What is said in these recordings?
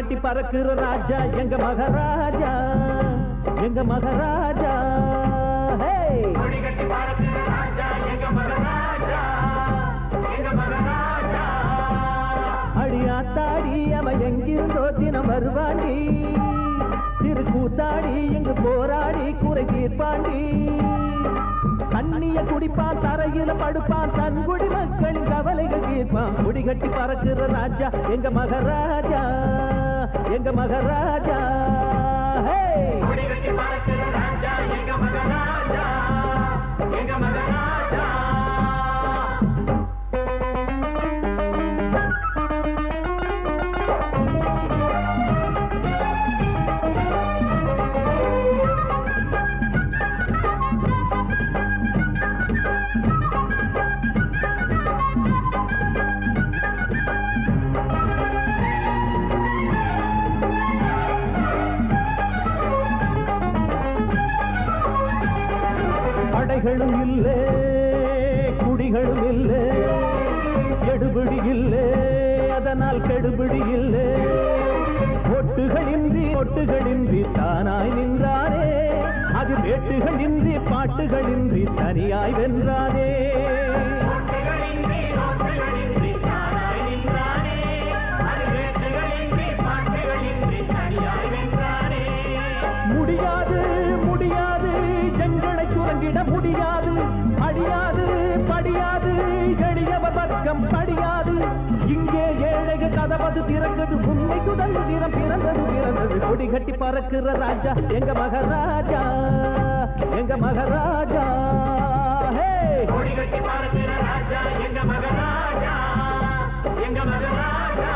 கட்டி பறக்கிற ராஜா எங்க மகாராஜா எங்க மகாராஜா கொடி கட்டி பறக்கிற ராஜா எங்க மகாராஜா எங்க மகாராஜா அடியாத்தாடி அவன் எங்கிருந்தோ தினம் வருவாண்டி சிறு கூத்தாடி எங்கு போராடி குறை தீர்ப்பாண்டி தண்ணிய குடிப்பான் தரையில படுப்பான் தன் குடி மக்களின் கவலைகள் தீர்ப்பான் கொடி கட்டி பறக்கிற ராஜா எங்க மகாராஜா எங்க மகாராஜா கொடி கட்டி பறக்கிற ராஜா எங்க மகாராஜா எங்க மகாராஜா படைகளும் இல்லை குடிகளும் இல்லை எடுபிடி இல்லை அதனால் கெடுபிடி இல்லை ஒட்டுகளின்றி தானாய் நின்றாரே அது வேட்டுகளின்றி பாட்டுகளின்றி தனியாய் வென்றாரே முடியாது முடியாது ஜங்களை சுரங்கிட முடியாது அடியாது படியாது எளியவர் வர்க்கம் படியாது இங்கே ஏழைகள் கதவது திறந்தது உண்மை சுதந்திரம் பிறந்தது கொடி கட்டி பறக்கிற ராஜா எங்க மகாராஜா எங்க மகாராஜா கொடி கட்டி பறக்கிற ராஜா எங்க மகாராஜா எங்க மகாராஜா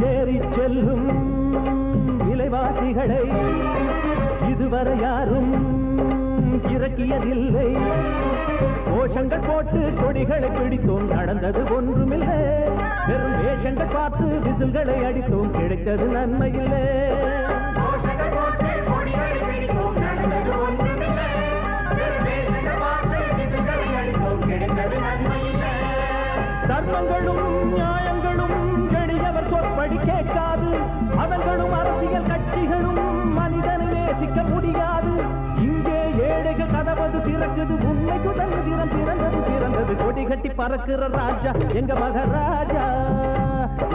ஏறி செல்லும் விலைவாசிகளை இதுவரை யாரும் இறக்கியதில்லை கோஷங்கள் போட்டு கொடிகளை பிடித்தோம் நடந்தது ஒன்றுமில்லை வெறும் வேஷங்கள் பார்த்து விசில்களை அடித்தோம் கிடைத்தது நன்மையில்லை தர்மங்களும் நியாயங்களும் எளியவர் சொற்படி கேட்காது அவர்களும் அரசியல் கட்சிகளும் மனிதனை நேசிக்க முடியாது இங்கே ஏழைகள் கதவது திறக்குது உண்மை சுதந்திரம் பிறந்தது கொடி கட்டி பறக்கிற ராஜா எங்க மகாராஜா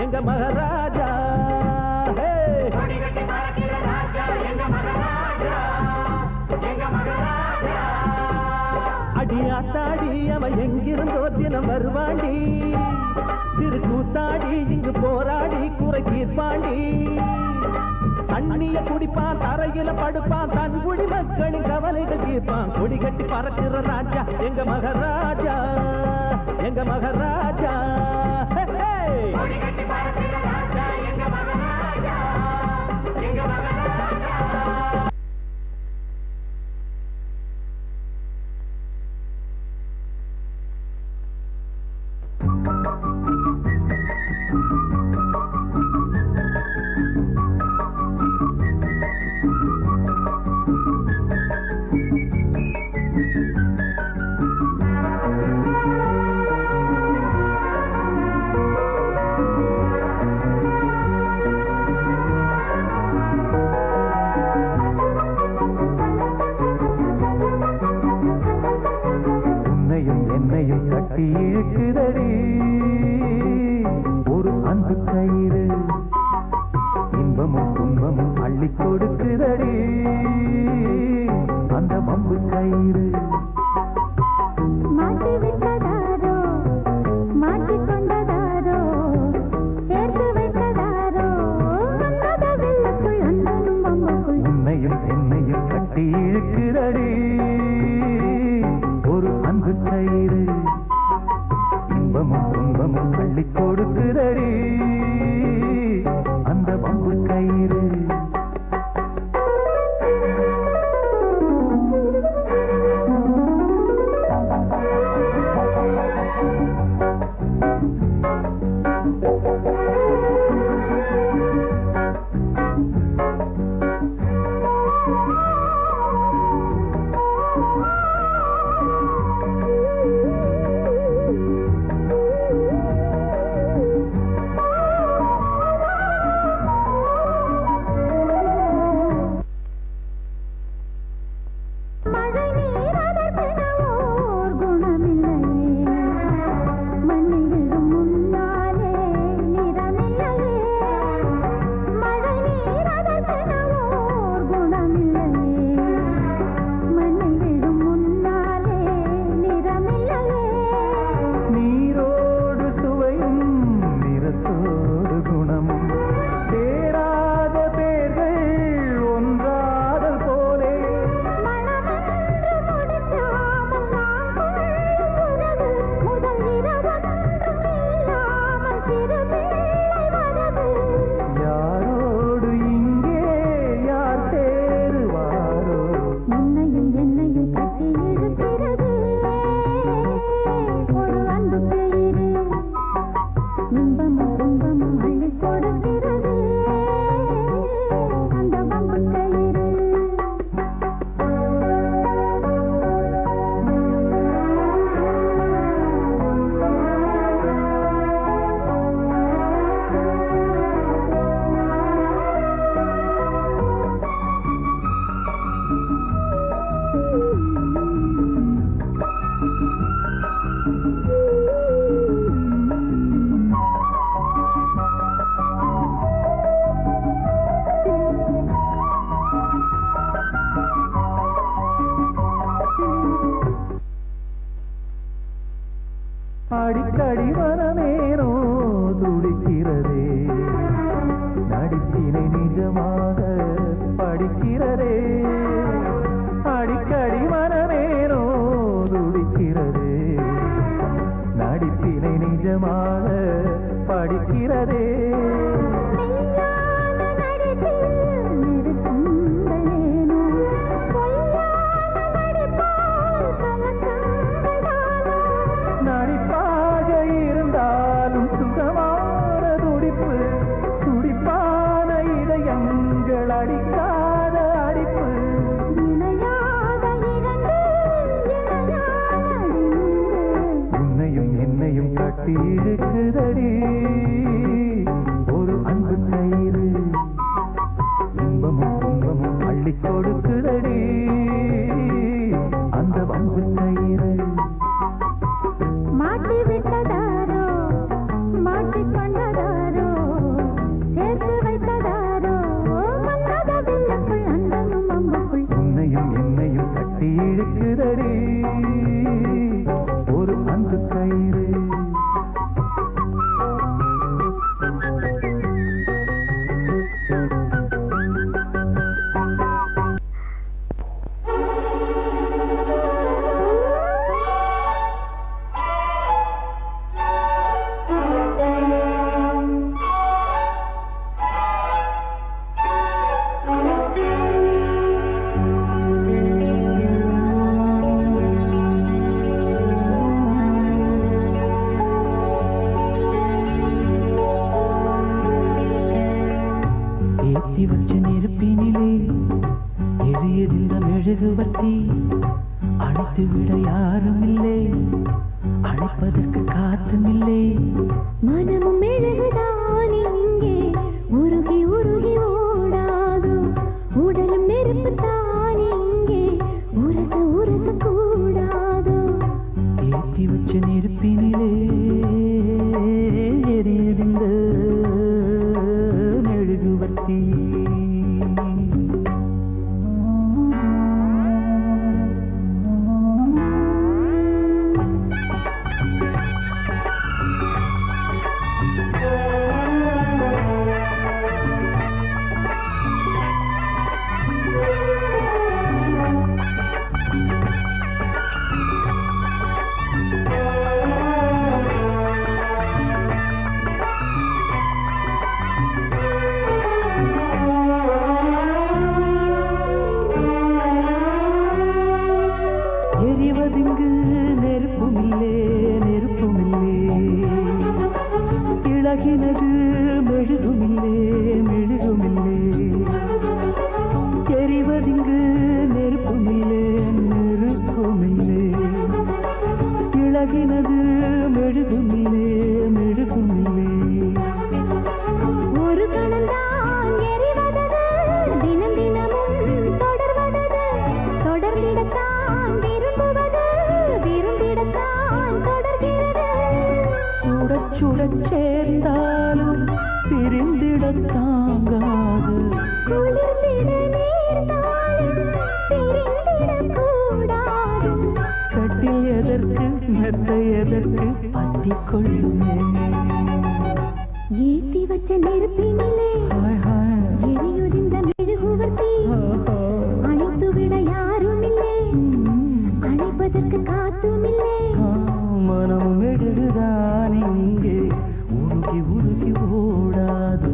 எங்க மகாராஜா கொடி கட்டி பறக்கிற ராஜா எங்க மகாராஜா எங்க மகாராஜா அடியாத்தாடி அவன் எங்கிருந்தோ தினம் வருவாண்டி சிறு கூத்தாடி இங்கு போராடி குறை தீர்ப்பாண்டி தண்ணிய குடிப்பான் தரையில படுப்பான் தன் குடி மக்களின் கவலைகள் தீர்ப்பான் கொடி கட்டி பறக்கிற ராஜா எங்க மகாராஜா எங்க மகாராஜா கொடி கட்டி பறக்கிற ராஜா எங்க மகாராஜா எங்க மகாராஜா ஒரு அன்பு கயிறு இன்பமும் துன்பமும் அள்ளி கொடுக்குதடி அந்த வம்பு கயிறு மாட்டி விட்டதாரோ மாட்டி கொண்டதாரோ சேர்த்து வைத்ததாரோ அந்த வெள்ளக்குள் அன்பனும் வம்புக்குள் உன்னையும் என்னையும் கட்டி இழுக்குதடி ஒரு அன்பு கயிறு இன்பமும் துன்பமும் அள்ளி கொடுக்குதடி அந்த வம்பு கயிறு கயிறு அடிக்கடி மனமேனோ துடிக்கிறதே நடிப்பினை நிஜமாக படிக்கிறதே அடிக்கடி மனமேனோ துடிக்கிறதே நடிப்பினை நிஜமாக படிக்கிறதே அடிக்காத அடிப்பு உன்னையும் என்னையும் கட்டி இருக்குதடி ஒரு அன்பு கயிறு இன்பமும் துன்பமும் அள்ளி கொடுக்குதடி அந்த அன்பு கயிறு மாட்டி விட்டதாரோ மாட்டிக்கொண்டதாரோ சேர்த்து வைத்ததாரோ உன்னையும் என்னையும் கட்டி இழுக்குதடி ஒரு அன்பு கயிறு ஏற்றி வச்ச நெருப்பினிலே எரியதிந்த மெழுகுவர்த்தி அணைத்து விட யாரும் இல்லை அணைப்பதற்கு காற்றும் இல்லை மனமும் மெழுகுதான் இங்கே உருகி உருகி ஓடாதோ உடலும் நெருப்பு தான் இங்கே உரச உரச கூடாதோ ஏற்றி வச்ச நெருப்பினிலே எரியதிந்த மெழுகுவர்த்தி மெழுகுமில்லே மெழுகுமில்லே எரிவதிங்கு நெருப்புமில்லே நெருப்புமில்லே இழகினது மெழுகுமில்லே மெழுகுமில்லே ஒரு கணந்தான் எரிவதது தினம் தினமும் தொடர்வதது தொடர்ந்திடத்தான் விரும்புவது விரும்பிடத்தான் தொடர்கிறது சுடச் சுடச் சேர்ந்தாலும் பிரிந்திடத் தாங்காது குளிர்ந்திட நேர்ந்தாலும் பிரிந்திடக் கூடாது கட்டில் எதற்கு மெத்தை எதற்கு பற்றிக் கொள்ளுமே ஏத்தி வச்ச நெருப்பினிலே எரியுதிர்ந்த மெழுகுவர்த்தி அணைத்து விட யாருமில்லை அணைப்பதற்கு காத்துமில்லை மனம் மெழுகுதான் இங்கே உருகி உருகி ஓடாது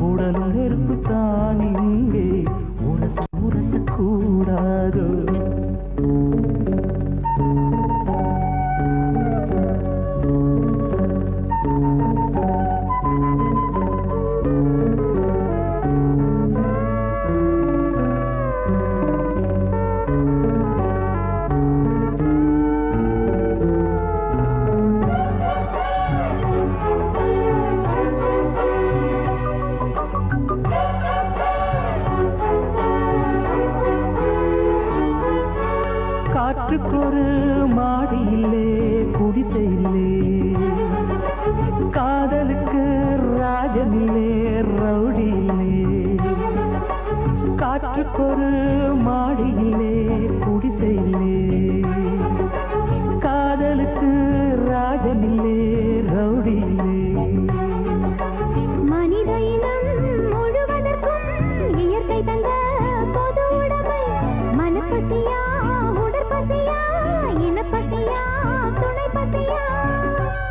உடல் நெருப்பு தான் இங்கே உரச உரச கூடாது காற்றுக்கொரு மாடி இல்லே குடிசை இல்லே காதலுக்கு ராஜனில்லே ரவுடி இல்லே காற்றுக்கொரு மாடி இல்லே குடிசை இல்லே காதலுக்கு ராஜனில்லே ரவுடி இல்லே மனித இனம் முழுவதற்கும் இயற்கை தந்த பொது உடைமை மனப்பசியா உடற்பசியா இனப்பசியா துணைப்பசியா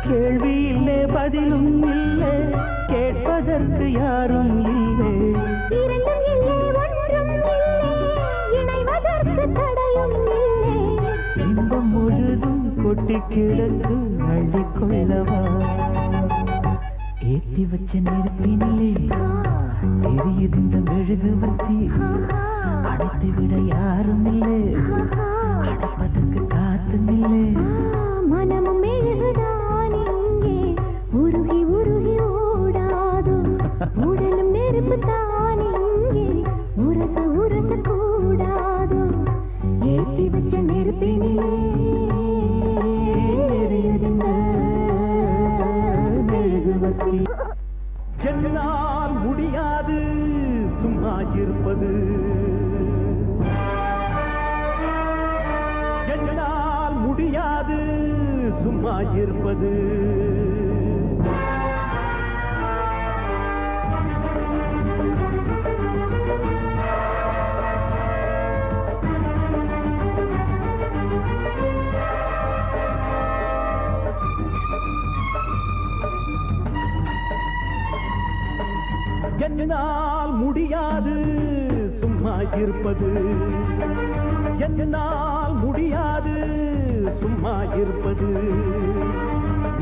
கேள்வி இல்லை பதிலும் இல்லை கேட்பதற்கு யாரும் இல்லை இரண்டும் இல்லை ஒன்றும் இல்லை இணைவதற்கு தடையும் இல்லை இன்பம் முழுதும் கொட்டி கிடக்கு அள்ளிக்கொள்ளவா ஏற்றி வச்ச நெருப்பினிலே எரியுது இந்த மெழுகுவர்த்தி அடைத்து விட யாரும் இல்லை அடைப்பதற்கு காத்தும் இல்லை மனமும் மெழுகுதான் இங்கே உருகி உருகி ஓடாது உடலும் நெருப்பு தான் இங்கே உரச உரச கூடாது ஏற்றி வச்ச நெருப்பினிலே எரியுதிர்ந்த மெழுகுவர்த்தி என்னால் முடியாது சும்மா இருப்பது என்னால் முடியாது சும்மா இருப்பது என்னால் முடியாது சும்மா இருப்பது என்னால் முடியாது சும்மா இருப்பது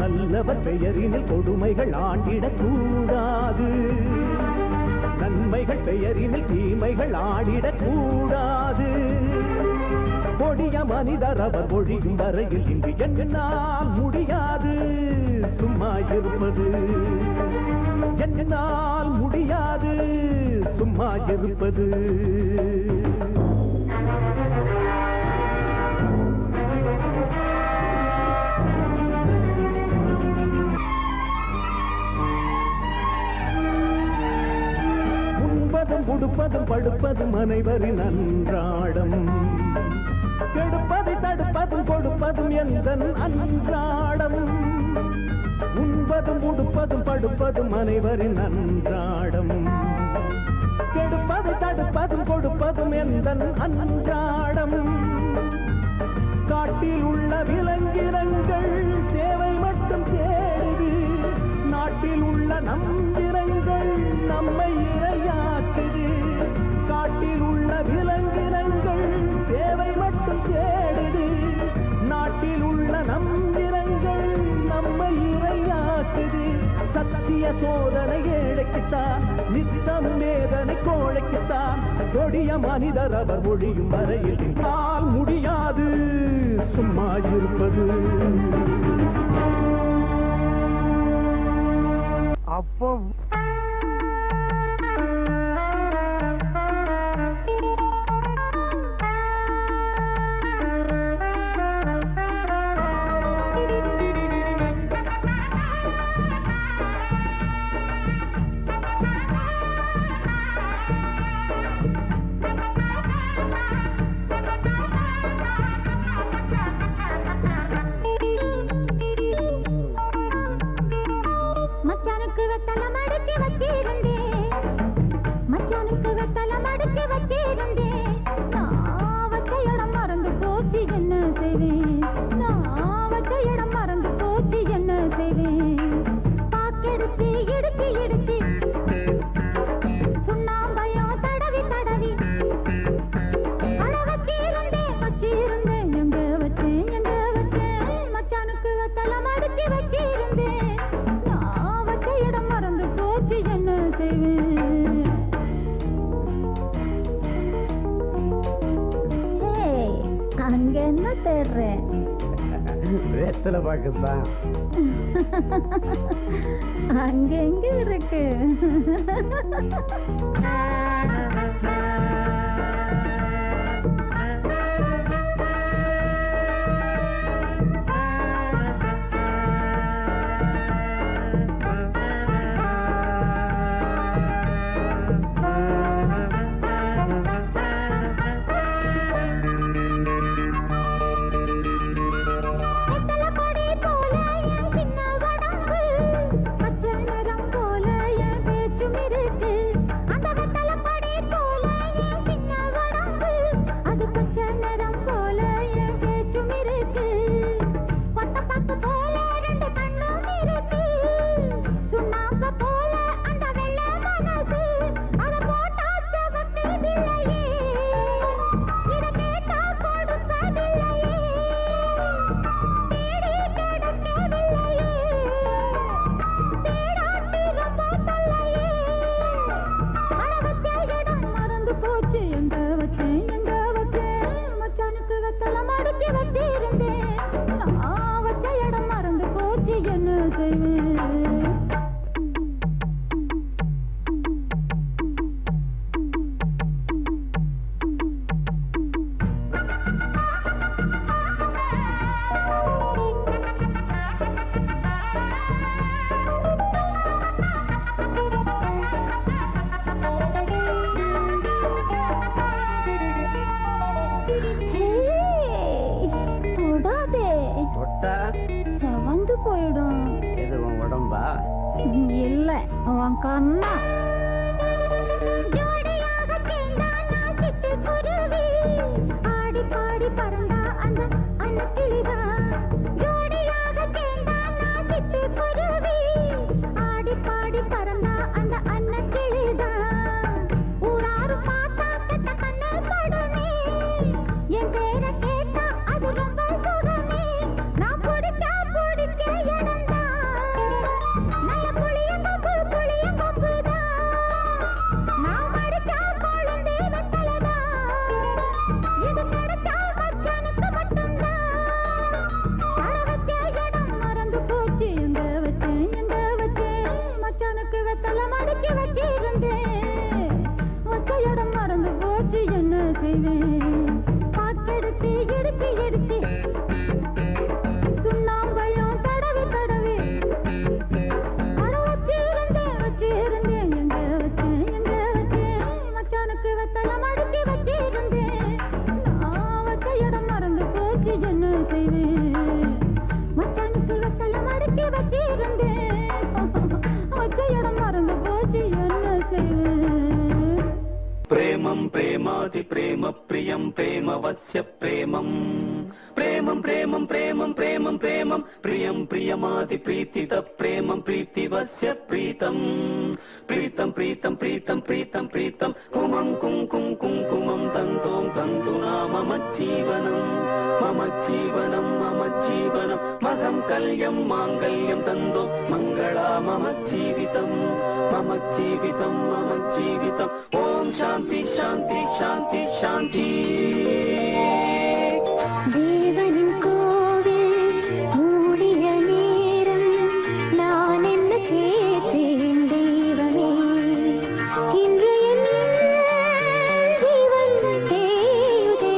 நல்லவர் பெயரினில் கொடுமைகள் ஆண்டிடக் கூடாது நன்மைகள் பெயரினில் தீமைகள் ஆடிடக் கூடாது கொடிய மனிதர் அவர் ஒழியும் வரையில் இங்கு என்னால் முடியாது சும்மா இருப்பது என்னால் முடியாது சும்மா இருப்பது உண்பதும் உடுப்பதும் படுப்பதும் அனைவரின் அன்றாடம் கெடுப்பதை தடுப்பதும் கொடுப்பதும் எந்தன் அன்றாடம் உண்பதும் உடுப்பதும் படுப்பதும் அனைவரின் அன்றாடம் கெடுப்பதை தடுப்பதும் கொடுப்பதும் எந்தன் அன்றாடம் காட்டில் உள்ள விலங்கினங்கள் தேவை மட்டும் தேடுது நாட்டில் உள்ள நம் விலங்குகள் நம்மை இரையாக்குது காட்டில் உள்ள விலங்கினங்கள் தேவை மட்டும் தேடுது நாட்டில் உள்ள நம் விலங்குகள் நம்மை இரையாக்குது சத்திய சோதனையே நித்தம் வேதனை கோழைக்குத்தான் கொடிய மனிதர் அவர் மொழியும் வரையில் என்னால் முடியாது சும்மா இருப்பது. அப்போ அங்க என்ன தேடுறேன்? வேத்தல பாக்குதான். அங்க எங்க இருக்கு? போயிடும். இது உன் உடம்பா? இல்ல, உன் கண்ணா. ஆடி பாடி பறந்தா அந்த அன்னக்கிளிதா, ஜோடியாக சேர்ந்தா சிட்டு குருவி. ஆடி பாடி பறந்தா அந்த அன்னக்கிளிதா, ஊராரு பார்த்தா கெட்ட கண்ணு படுமே. என் பேரை கேட்டா அது ரொம்ப சுகமே. நான் பிடிச்சா பிடிக்க இடந்தா, நல்ல புளிய கொம்புதான். நான் மடிச்சா கொழுந்தே வெத்தலதா, இது கிடைச்சா மச்சானுக்கு மட்டும்தான். அட வச்ச இடம் மறந்து போச்சு, எங்க வச்சேன் மச்சானுக்கு வெத்தல மடிச்சு வச்சிருந்தேன். வச்ச இடம் மறந்து போச்சு, என்ன செய்வேன்? பாக்கெடுத்து இடிச்சு இடிச்சு சுண்ணாம்பையும் தடவி தடவி அட வச்சிருந்தேன். எங்க வச்சேன் மச்சானுக்கு வெத்தல மடிச்சு வச்சிருந்தேன். நான் வச்ச இடம் மறந்து போச்சு, என்ன செய்வேன்? மச்சானுக்கு வெத்தல மடிச்சு வச்சிருந்தேன். வச்ச இடம் மறந்து போச்சு, என்ன செய்வேன்? பிரேமம் பிரேமாதி பிரேம பிரியம் பிரேமவஸ்ய பிரேமம். प्रेमं प्रेमं प्रेमं प्रेमं प्रेमं प्रियं प्रियमादि प्रीतित प्रेमं प्रीतिवस्य प्रीतम् प्रीतं प्रीतं प्रीतं प्रीतं प्रीतं कुमं कुङ्कुं कुङ्कुमं तन्तों तन्तुना मम जीवनं मम जीवनं मम जीवनं मगं कल्यं माङ्गल्यं तन्दो मङ्गला मम जीवितं मम जीवितं मम जीवितं ॐ शान्ति शान्ति शान्ति शान्ति தேவனின் கோவில் மூடிய நேரம் நான் என்ன கேட்டேன் தெய்வமே இன்று என் ஜீவன் தேயுதே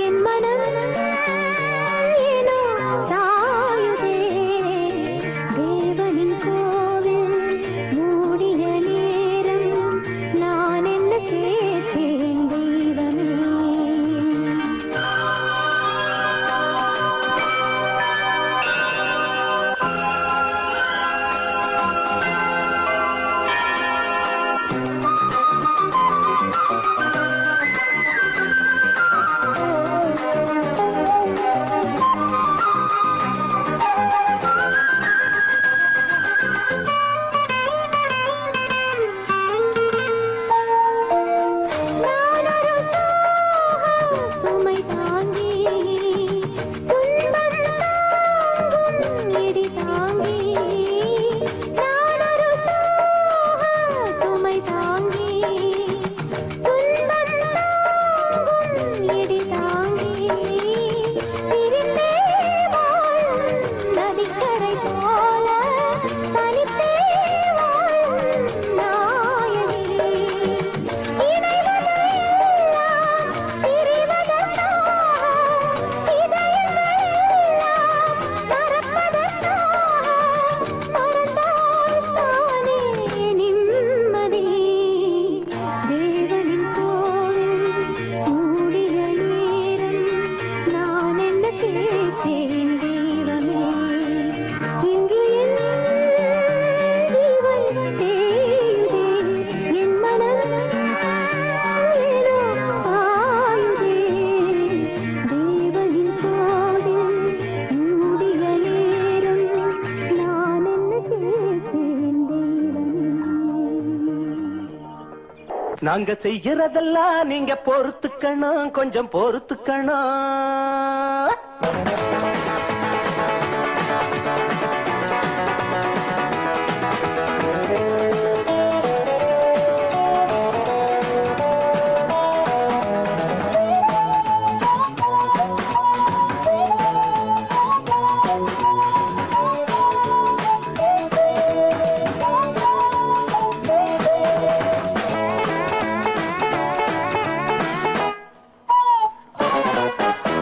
என் மனம் ஏனோ சாயுதே தேவனின் கோவில் மூடிய நேரம் நான் என்ன கேட்டேன் தெய்வமே சுமை தாங்கி துன்பம் தாங்கும் இடி தாங்கி நானொரு சுமை தாங்கி துன்பம் தாங்கும் இடி தாங்கி பிரிந்தே வாழும் நதிக்கரை போல தனித்தே வாழும் நாயகி இணைவதெல்லாம் பிரிவதற்காக இதயங்களெல்லாம் மறப்பதற்காக மறந்தால்தானே நிம்மதி தேவனின் கோவில் மூடிய நேரம் நான் என்ன கேட்டேன் தெய்வமே இங்கு என் ஜீவன் தேயுதே என் மனம் ஏனோ சாயுதே தேவனின் கோவில் மூடிய நேரம் நான் என்ன கேட்டேன் தெய்வமே நாங்க செய்யறதெல்லாம் நீங்க பொறுத்துக்கணும் கொஞ்சம் பொறுத்துக்கணும்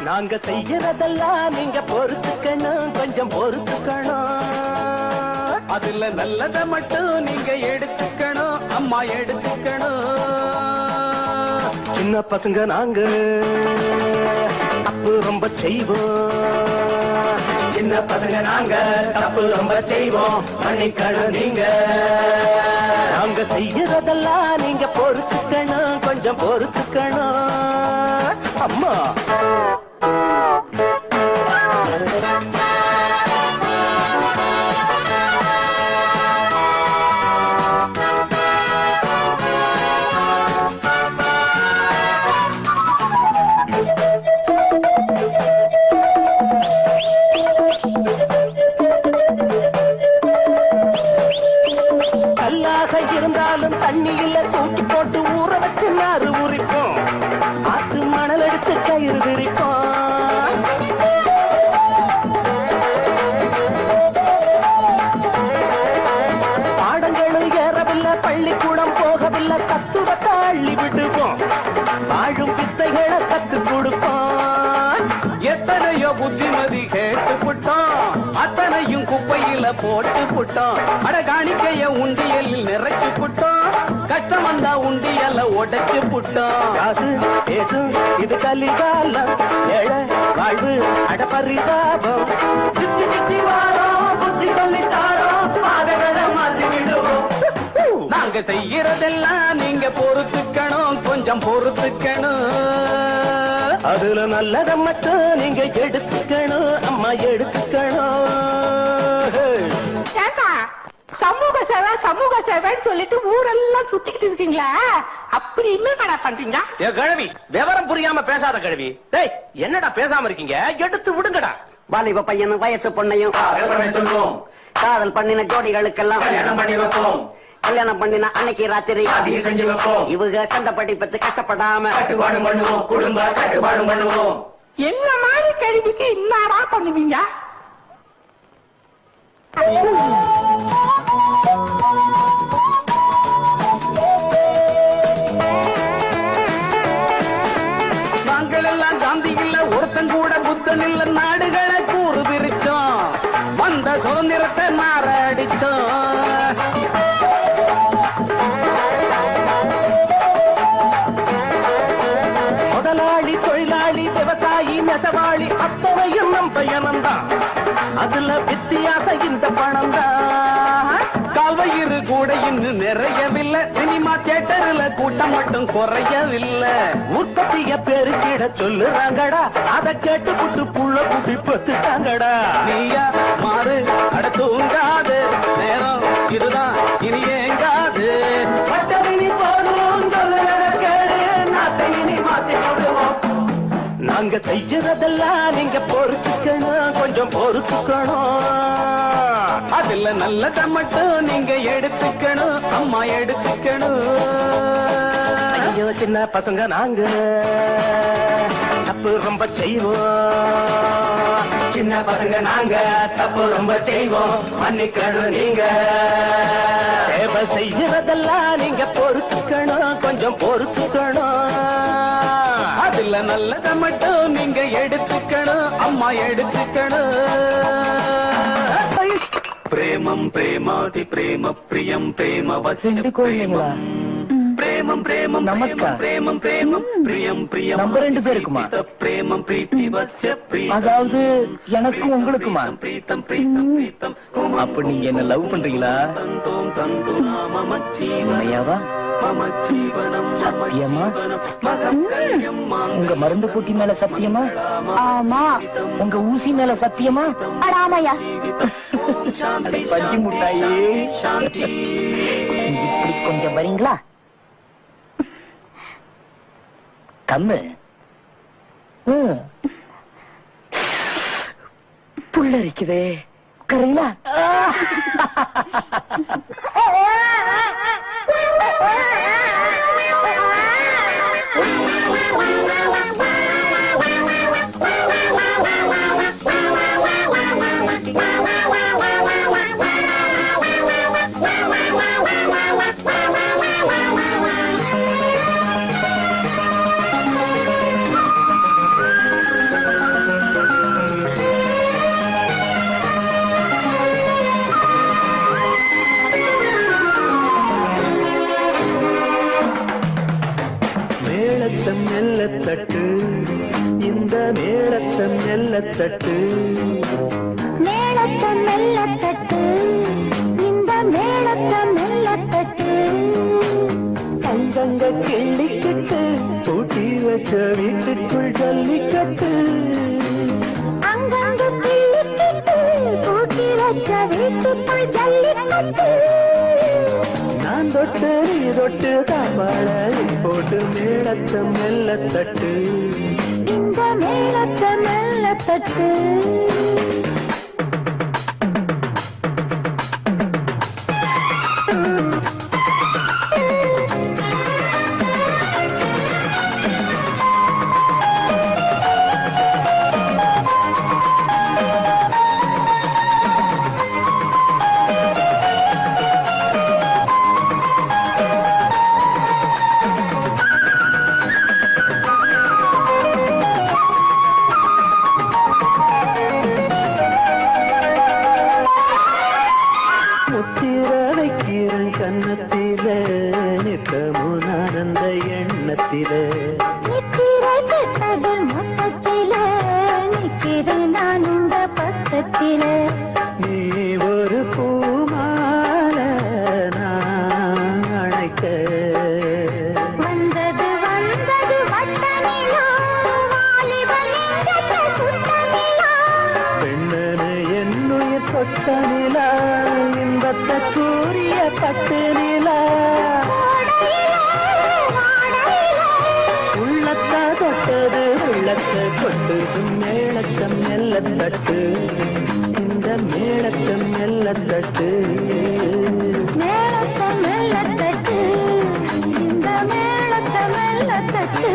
நாங்க செய்யறதெல்லாம் நீங்க பொறுத்துக்கணும் கொஞ்சம் பொறுத்துக்கணும் அதுல நல்லத மட்டும் நீங்க எடுத்துக்கணும் அம்மா எடுத்துக்கணும் சின்ன பசங்க நாங்க தப்பு ரொம்ப செய்வோம் சின்ன பசங்க நாங்க தப்பு ரொம்ப செய்வோம் மன்னிக்கணும் நீங்க நாங்க செய்யறதெல்லாம் நீங்க பொறுத்துக்கணும் கொஞ்சம் பொறுத்துக்கணும் அம்மா கல்லாக இருந்தாலும் தண்ணியில தூக்கி போட்டு ஊற வச்சு நாறு உரிப்போம் ஆத்து மணல் எடுத்து கயிறு விரிப்போம் பாடங்களும் ஏறவில்லை பள்ளிக்கூடம் போகவில்லை தத்துவத்தை அள்ளி விடுவோம் வாழும் வித்தைகளை கத்து கொடுப்போம் எத்தனையோ புத்திமதி கேட்டு புட்டோம் அத்தனையும் குப்பையில போட்டு புட்டோம் அட காணிக்கைய உண்டியலில் நிறைச்சு புட்டோம் கஷ்டம் வந்தா உண்டியல உடைச்சு புட்டோம் காசு பேசு இது கலிகாலம் ஏழை வாழ்வு அட பரிதாபம் சுத்தி சுத்தி வாரோம் புத்தி சொல்லித்தாரோம் பாதைகளை மாற்றி விடுவோம் நாங்க செய்யறதெல்லாம் நீங்க பொறுத்துக்கணும் கொஞ்சம் பொறுத்துக்கணும் அதுல நல்லத மட்டும் நீங்க எடுத்துக்கணும் அம்மா எடுத்துக்கணும். சமூக சேவைன்னு சொல்லிட்டு ஊரெல்லாம் சுத்திக்கிட்டு இருக்கீங்களா? அப்படி என்னடா பண்றீங்க? ஏ கிழவி, விவரம் புரியாம பேசாத கிழவி. டேய், என்னடா பேசாம இருக்கீங்க? எடுத்து விடுங்கடா. வாலிப பையனும் வயசு பொண்ணையும் சொல்லுவோம், காதல் பண்ணின ஜோடிகளுக்கெல்லாம் கல்யாணம் பண்ணி வைப்போம், கல்யாணம் பண்ணின அன்னைக்கு ராத்திரி அதையும் செஞ்சு வைப்போம், இவங்க கண்டபடி பத்து கஷ்டப்படாம கட்டுப்பாடு பண்ணுவோம், குடும்ப கட்டுப்பாடு பண்ணுவோம். என்ன மாதிரி கழிவுக்கு இன்னாரா பண்ணுவீங்க? நாங்கள் எல்லாம் காந்தி இல்ல, ஒருத்தன் கூட புத்தன் இல்ல, நாடுகளை கூறு பிரிச்சோம், வந்த சுதந்திரத்தை மாறடிச்சோம். முதலாளி தொழிலாளி விவசாயி நெசவாளி அத்தனையும் நம் பயணம்தான், அதுல வித்தியாசம் இந்த பணம் தான். கால்வயிறு கூட இன்னும் நிறையவில்லை, சினிமா தியேட்டர்ல கூட்டம் மட்டும் குறையவில்லை. உற்பத்திய பெருக்கிட சொல்லுறாங்கடா, அதை கேட்டு புட்டு புள்ள குட்டி பத்துட்டாங்கடா. நீயா மாறு அட தூங்காது, நேரம் இதுதான் இனி ஏங்காது. பட்டறினி போடும் சொல்லுறத கேடு, நாட்டை இனி மாத்தி போடுவோம். நாங்க செய்யறதெல்லாம் நீங்க பொறுத்துக்கணும், கொஞ்சம் பொறுத்துக்கணும். அதுல நல்லத மட்டும் நீங்க எடுத்துக்கணும், அம்மா எடுத்துக்கணும். ஐயோ சின்ன பசங்க நாங்க தப்பு ரொம்ப செய்வோம், சின்ன பசங்க நாங்க தப்பு ரொம்ப செய்வோம், மன்னிக்கணும் நீங்க. சேவை செய்யறதெல்லாம் நீங்க பொறுத்துக்கணும், கொஞ்சம் பொறுத்துக்கணும். அதுல நல்லத மட்டும் நீங்க எடுத்துக்கணும், அம்மா எடுத்துக்கணும். பிரேமம் பிரேமாதி பிரேம பிரியம் பிரேம வசிய பிரேமம் பிரேமம் பிரேமம் நமஸ்கார். பிரேமம் பிரேமம் பிரியம் பிரியம் நம்ம ரெண்டு பேருக்குமா? பிரேமம் பிரீத்தி வசிய பிரீதம், அதாவது எனக்கும் உங்களுக்குமா? பிரீத்தம் பிரீத்தம் பிரீத்தம். அப்ப நீங்க என்ன லவ் பண்றீங்களா? தந்தோம் தந்து நாம ஜீவனம் உண்மையாவா? மம ஜீவனம் சத்தியமா? மகக்கல்யம் உங்க மருந்து பூட்டி மேல சத்தியமா? ஆமா. உங்க ஊசி மேல சத்தியமா? அடாமையா. அட பஞ்சு முட்டாயே, சாந்தி. இப்படி கொஞ்சம் வரீங்களா? கம்மு புல்லரிக்குதே, கரீங்களா? மேளத்தம் மெல்லத்தட்டு, இந்த மேளத்தம் மெல்லத்தட்டு, மேளத்தம் மெல்லத்தட்டு, இந்த மேளத்தம் மெல்லத்தட்டு. தங்கங்க கிள்ளிக்கிட்டு பூட்டி வச்ச வீட்டுக்குள் ஜல்லிக்கட்டு. அங்கங்க கிள்ளிக்கிட்டு பூட்டி வச்ச வீட்டுக்குள் ஜல்லிக்கட்டு. நான் தொட்டு நீ தொட்டு தாப்பாள போட்டு மேளத்தம் மெல்லத்தட்டு, இந்த மேளத்தம் மெல்லத்தட்டு. நீ ஒரு பூமால நான் அழைக்க வந்தது வந்தது வட்டனிலோ வாலிப மெல்லத்தட்டு இந்த மேளத்தை மெல்லத்தட்டு மேளத்தை மெல்லத்தட்டு இந்த மேளத்தை மெல்லத்தட்டு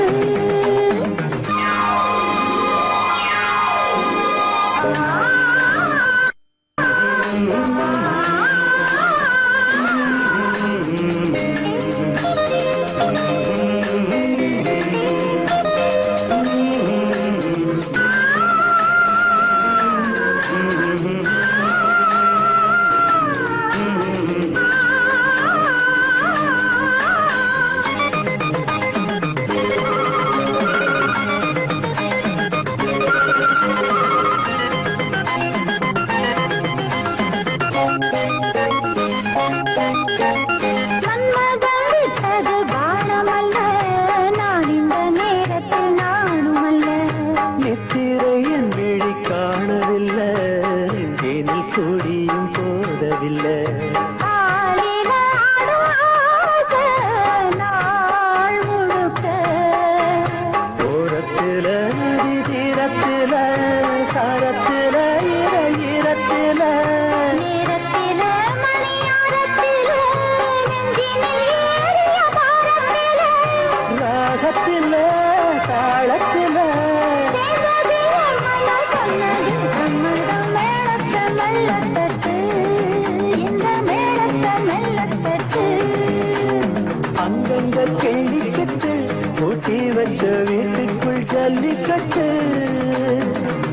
வீட்டுக்குள் ஜல்லிக்கட்டு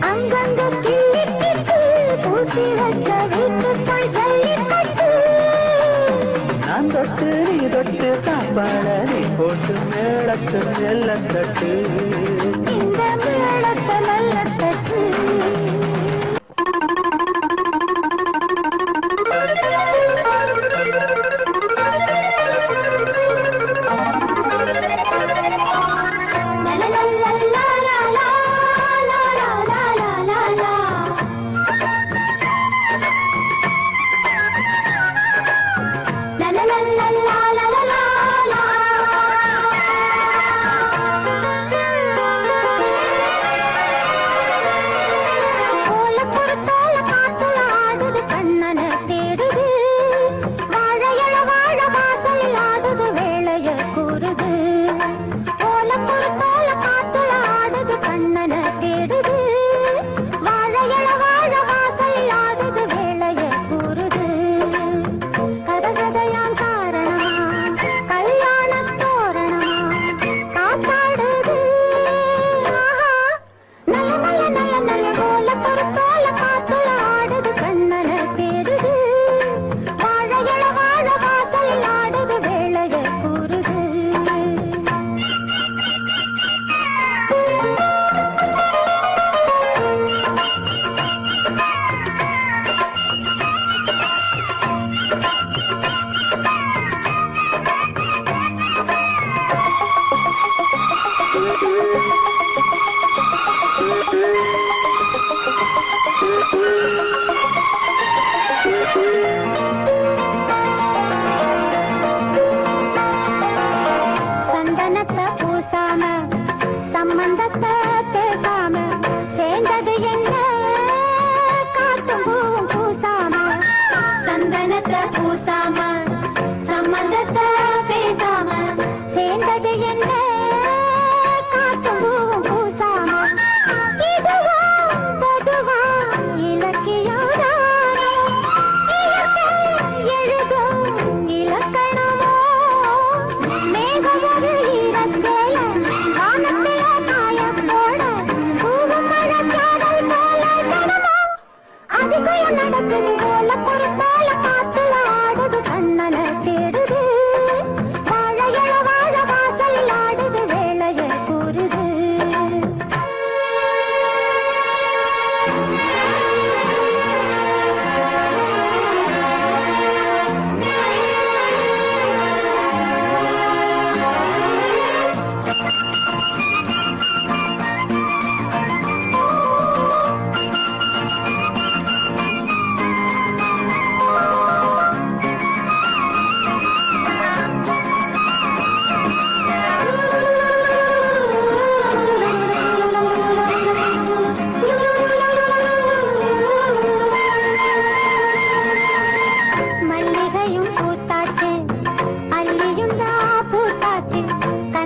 அங்கங்க கிள்ளிக்கிட்டு பூட்டி வச்ச வீட்டுக்குள் ஜல்லிக்கட்டு நான் தொட்டு நீ தொட்டு தாப்பாட நீ போட்டு மேளத்து மெல்லத்தட்டு இந்த மேளத்தை மெல்லத்தட்டு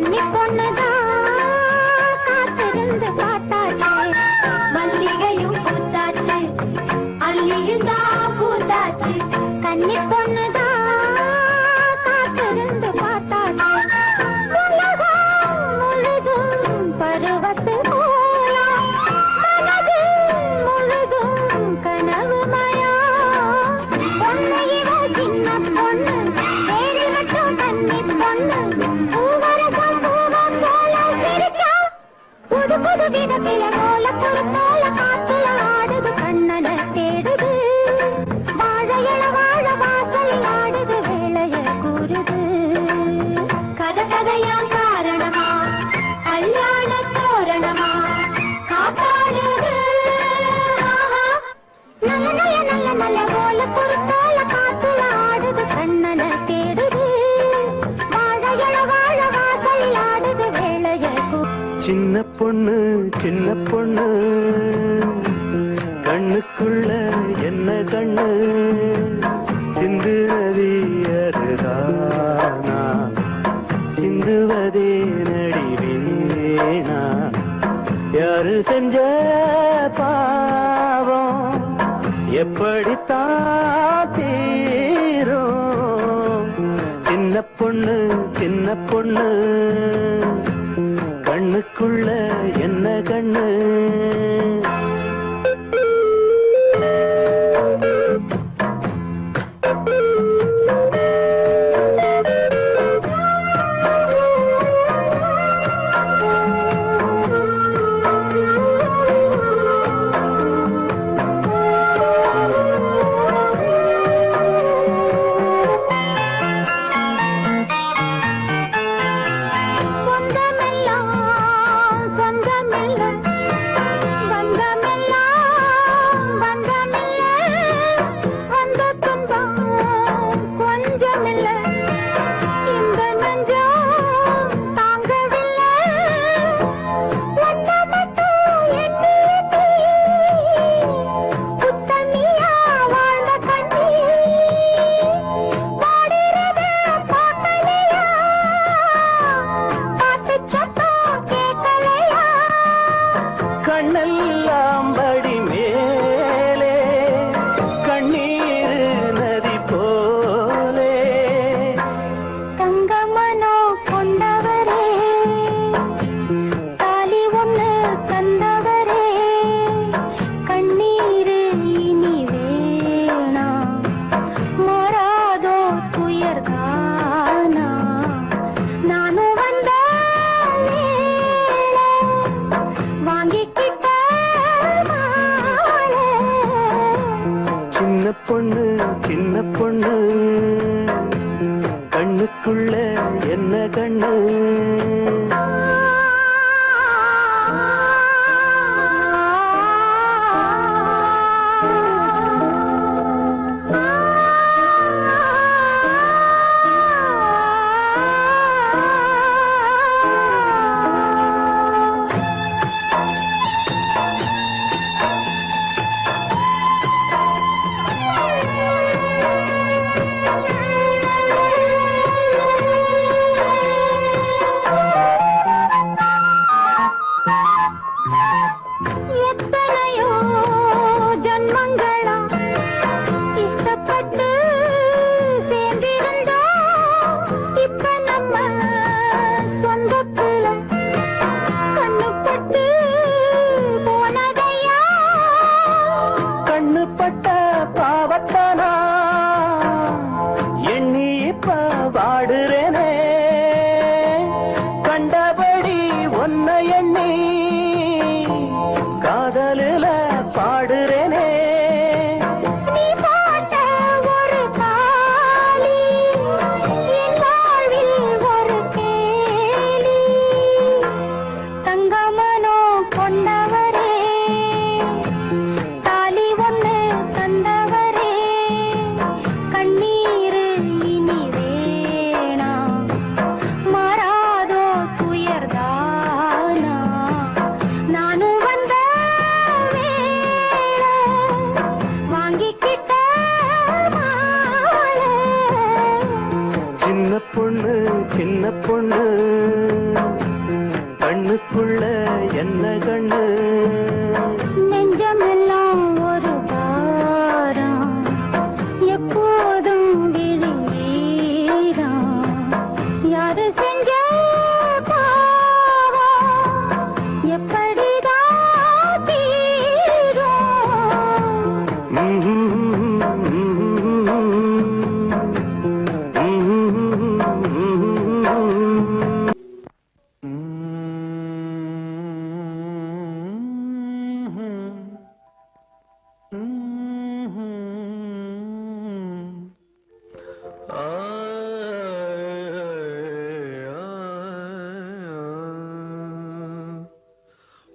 கன்னி பொண்ணுதான் காத்திருந்து பார்த்தாச்சு மல்லிகையும் பூத்தாச்சு அல்லியும் தான் பூத்தாச்சு கன்னி பொண்ணுதான் காத்திருந்து பார்த்தாச்சு உலகம் முழுதும் பருவத்து போலாம் மனது முழுதும் கனவு மயா பொண்ணு இவ சின்ன பொண்ணு வேறு மட்டும் கன்னி பொண்ணு பூவரசம் பூவம் போல சிரிச்சா புது புது விதத்தில போல பொறுத்தோல காத்துல ஆடுது கண்ணன தேடுது வாழையள வாழ வாசலில் ஆடுது வேளைய கூறுது கதை கதையா காரணமா கல்யாண தோரணமா காப்பாடுது நல்ல நல்ல நல்ல நல்ல போல பொறுத்தோல காத்துல ஆடுது கண்ணன தேடுது வாழையள வாழ வாசலில் ஆடுது வேளைய சின்ன பொண்ணு கண்ணுக்குள்ள என்ன கண்ணு சிந்து நதி அருதானா சிந்துவதே நடிவேனா யாரு செஞ்ச பாவம் எப்படித்தான் தீரும் சின்ன பொண்ணு கண்ணுக்குள்ள என்ன கண்ணு கண்ணெல்லாம் படி மேலே கண்ணீர் நதி போலே தங்கமனோ கொண்டவரே தாலி ஒண்ணு தந்தவரே கண்ணீரு இனி வேணா மாறாதோ துயர்கானா நானும் வந்த வாங்கிக்கிட்ட சின்ன பொண்ணு கண்ணுக்குள்ள என்ன கண்ணு சின்ன பொண்ணு கண்ணுக்குள்ள என்ன கண்ணு நெஞ்சமெல்லாம் ஒரு பாரம் எப்போதும் விழியீரம் யாரு செஞ்ச பாவம் எப்படிதான் தீரும்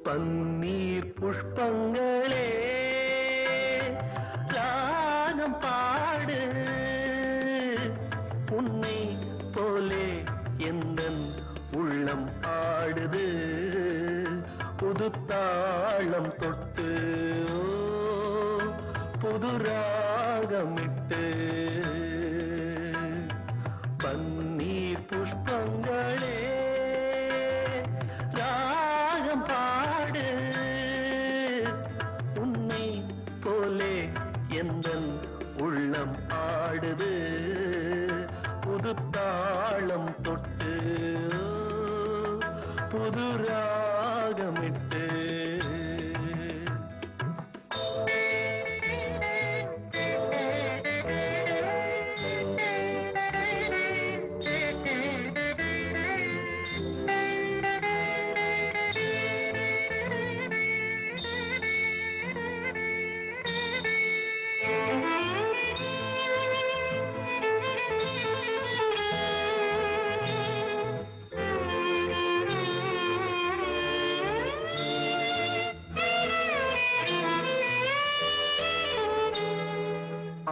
பன்னீர் புஷ்பங்களே ராகம் பாடு உன்னை போலே எந்தன் உள்ளம் ஆடுது புது தாளம் தொட்டு புது ராகமிட்டு பன்னீர் புஷ்பங்களே ராகம் பாடு உன்னை போலே எந்தன் உள்ளம் ஆடுது புது தாளம் தொட்டு புது ராகமிட்டு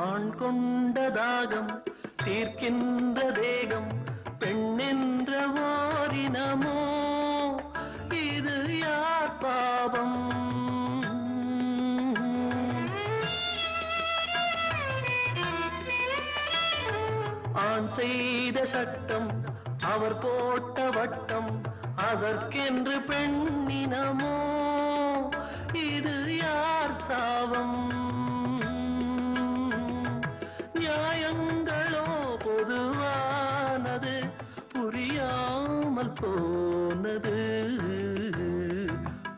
ஆண் கொண்ட தாகம் தீர்க்கின்ற தேகம் பெண்ணென்ற ஓரினமோ இது யார் பாவம் ஆண் செய்த சட்டம் அவர் போட்ட வட்டம் அதற்கென்று பெண்ணினமோ இது யார் சாவம் நியாயங்களோ பொதுவானது புரியாமல் போனது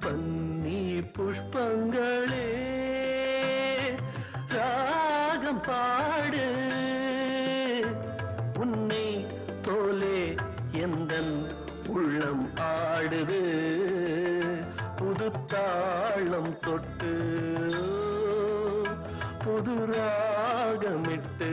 பன்னீர் புஷ்பங்களே ராகம் பாடு உன்னை போலே எந்தன் உள்ளம் ஆடுது புது தாளம் தொட்டு புது ராகமிட்டு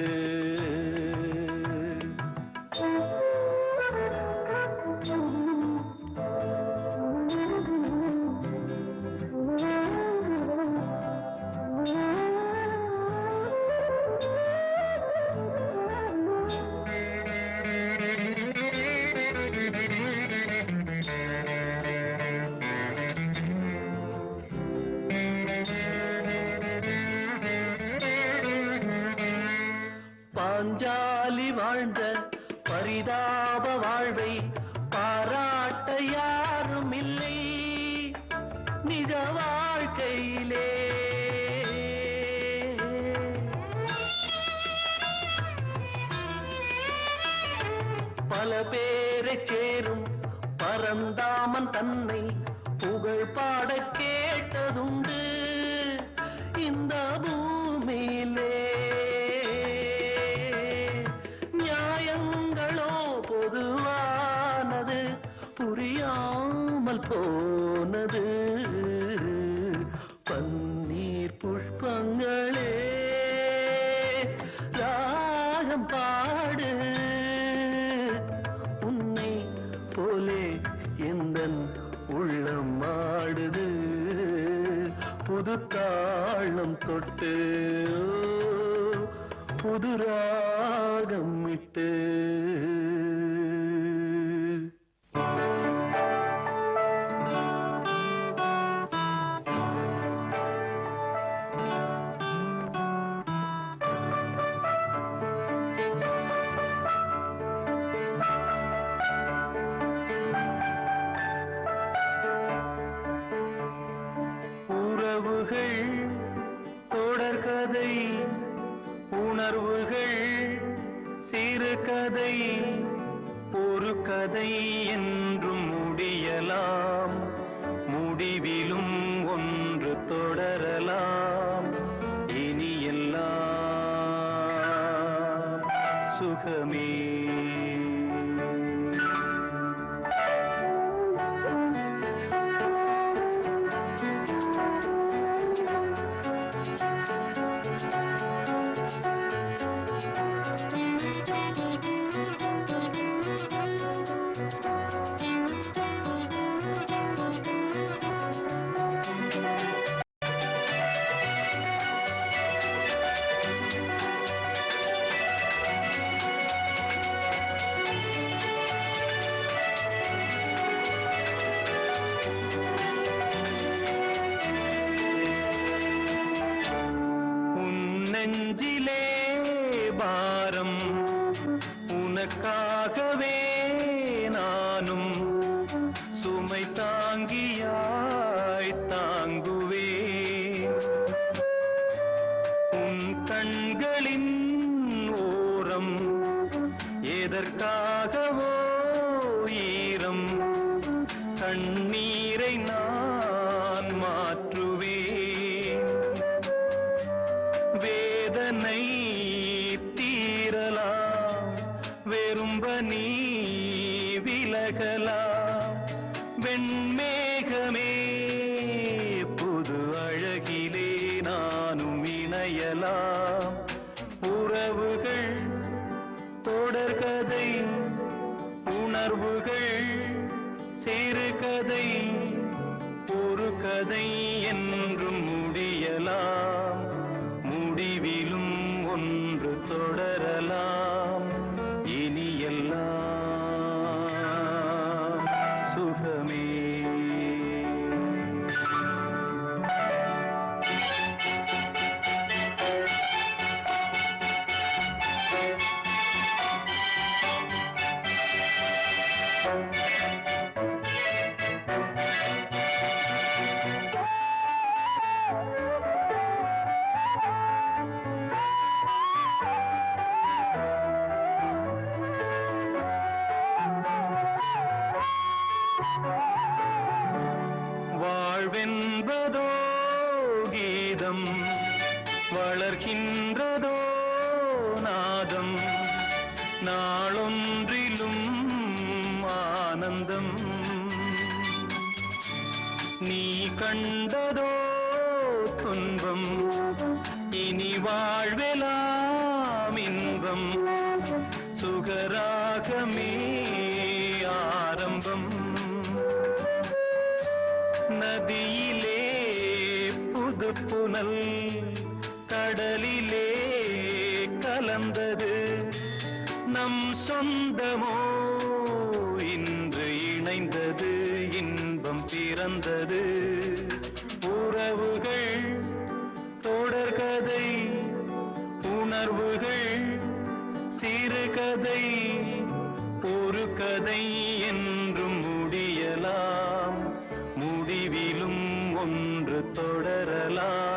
பாஞ்சாலி வாழ்ந்த பரிதாப வாழ்வை பாராட்ட யாரும் இல்லை நிஜ வாழ்க்கையிலே பல பேரை சேரும் பரந்தாமன் தன்னை புகழ் பாட கேட்டதுண்டு இந்த பூமியிலே நியாயங்களோ பொதுவானது புரியாமல் போனது பன்னீர் புஷ்பங்களே ராகம் பாடு உன்னை போலே எந்தன் உள்ளம் ஆடுது புது தாளம் தொட்டு புது ராகம் இட்டு உணர்வுகள் சிறுகதை ஒரு கதை என்றும் முடியலாம், முடிவிலும் ஒன்று தொடரலாம். இனி எல்லாம் சுகமே. நெஞ்சிலே பாரம் உனக்காகவே நானும் சுமை தாங்கியாய் தாங்குவே. உன் கண்களின் ஓரம் எதற்காகவோ ஈரம், கண்ணீரை நான் மாற்றுவேன். வேதனை தீரலாம், வெறும்ப நீ விலகலாம். வெண்மேகமே புது அழகிலே நானும் இணையலாம். உறவுகள் தொடர்கதை, உணர்வுகள் சிறுகதை, ஒரு கதை என்றும் முடியலாம், முடிவிலும் ஒன்று தொடரலாம். இனி எல்லாம் சுகமே. வாழ்வென்பதோ கீதம், வளர்கின்றதோ நாதம், நாளொன்றிலும் ஆனந்தம். நீ கண்டதோ துன்பம், இனி வாழ்வெலாம் இன்பம். சுகராகமே ஆரம்பம். நதியிலே புது புனல், கடலிலே கலந்தது. நம் சொந்தமோ இன்று இணைந்தது, இன்பம் பிறந்தது. உறவுகள் தொடர்கதை, உணர்வுகள் சிறுகதை, ஒரு கதை என்றும் முடியலாம், முடிவிலும் ஒன்று தொடரலாம்.